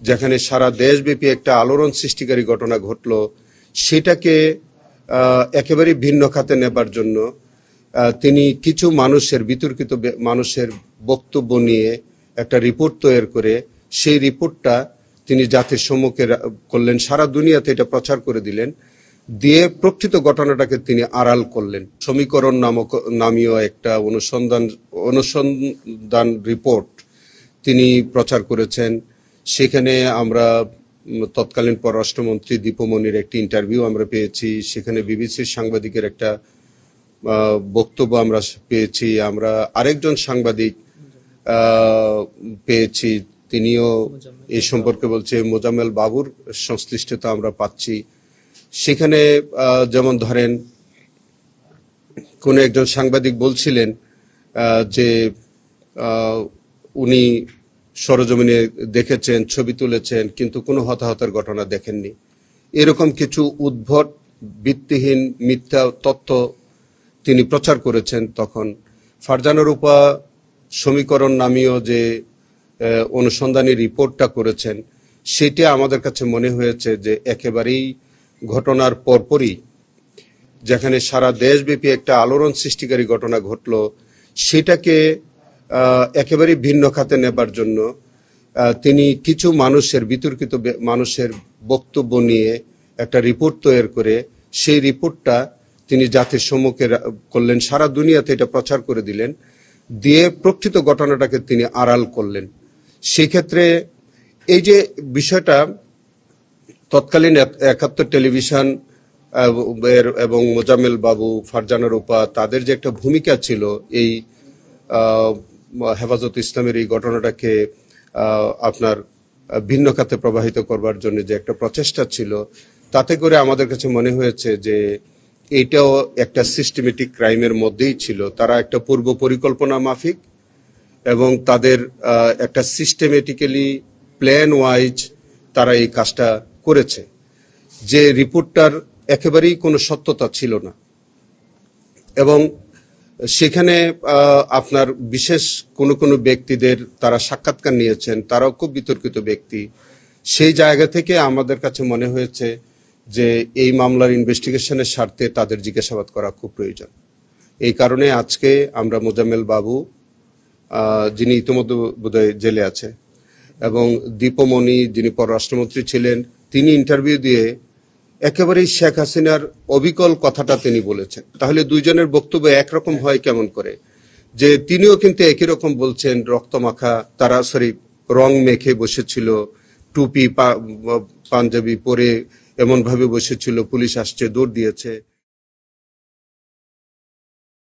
যেখানে সারা দেশব্যাপী একটা আলোড়ন সৃষ্টিকারী ঘটনা ঘটলো, সেটাকে একেবারে ভিন্ন খাতে নেবার জন্য তিনি কিছু বিতর্কিত মানুষের বক্তব্য নিয়ে একটা রিপোর্ট তৈরি করে সেই রিপোর্টটা তিনি জাতির সম্মুখে করলেন, সারা দুনিয়াতে এটা প্রচার করে দিলেন, দিয়ে প্রকৃত ঘটনাটাকে তিনি আড়াল করলেন। সমীকরণ নামীয় একটা অনুসন্ধান রিপোর্ট তিনি প্রচার করেছেন। সেখানে আমরা তৎকালীন পররাষ্ট্রমন্ত্রী দীপমণির একটি ইন্টারভিউ আমরা পেয়েছি, সেখানে বিবিসির সাংবাদিকের একটা বক্তব্য আমরা পেয়েছি, আমরা আরেকজন সাংবাদিক পেয়েছি, তিনিও এই সম্পর্কে বলছে, মোজাম্মেল বাবুর সংশ্লিষ্টতা আমরা পাচ্ছি। সেখানে যেমন ধরেন কোন একজন সাংবাদিক বলছিলেন যে উনি সরজমিনে দেখেছেন, ছবি তুলেছেন, কিন্তু কোনো হতাহতের ঘটনা দেখেননি। এরকম কিছু উদ্ভট ভিত্তিহীন মিথ্যা তথ্য তিনি প্রচার করেছেন। তখন ফারজানা রূপা সমীকরণ নামীয় যে অনুসন্ধানী রিপোর্টটা করেছেন, সেটা আমাদের কাছে মনে হয়েছে যে একেবারেই ঘটনার পরপরই, যেখানে সারা দেশব্যাপী একটা আলোড়ন সৃষ্টিকারী ঘটনা ঘটলো, সেটাকে একেবারে ভিন্ন খাতে নেবার জন্য তিনি কিছু বিতর্কিত মানুষের বক্তব্য নিয়ে একটা রিপোর্ট তৈরি করে সেই রিপোর্টটা তিনি জাতির সম্মুখে করলেন, সারা দুনিয়াতে এটা প্রচার করে দিলেন, দিয়ে প্রকৃত ঘটনাটাকে তিনি আড়াল করলেন। সেক্ষেত্রে এই যে বিষয়টা তৎকালীন ৭১ টেলিভিশন এবং মোজাম্মেল বাবু, ফারজানা রূপা, তাদের যে একটা ভূমিকা ছিল এই হেফাজত ইসলামের এই ঘটনাটাকে আপনার ভিন্ন খাতে প্রবাহিত করবার জন্য যে একটা প্রচেষ্টা ছিল, তাতে করে আমাদের কাছে মনে হয়েছে যে এইটাও একটা সিস্টেমেটিক ক্রাইমের মধ্যেই ছিল। তারা একটা পূর্ব পরিকল্পনা মাফিক এবং তাদের একটা সিস্টেমেটিক্যালি প্ল্যান ওয়াইজ তারা এই কাজটা করেছে, যে রিপোর্টটার একেবারেই কোনো সত্যতা ছিল না। এবং সেখানে আপনার বিশেষ কোনো ব্যক্তিদের তারা সাক্ষাৎকার নিয়েছেন, তারাও খুব বিতর্কিত ব্যক্তি। সেই জায়গা থেকে আমাদের কাছে মনে হয়েছে যে এই মামলার ইনভেস্টিগেশনের স্বার্থে তাদের জিজ্ঞাসাবাদ করা খুব প্রয়োজন। এই কারণে আজকে আমরা মোজাম্মেল বাবু, যিনি ইতিমধ্যে বোধহয় জেলে আছে, এবং দীপমণি যিনি পররাষ্ট্রমন্ত্রী ছিলেন, তিনি ইন্টারভিউ দিয়ে একেবারেই শেখ হাসিনার অবিকল কথাটা তিনি বলেছেন। তাহলে দুইজনের বক্তব্য একরকম হয় কেমন করে? যে তিনিও কিন্তু একই রকম বলছেন, রক্তমাখা রং মেখে বসেছিল, টুপি পাঞ্জাবি পরে এমন ভাবে বসেছিল, পুলিশ আসছে, দৌড় দিয়েছে।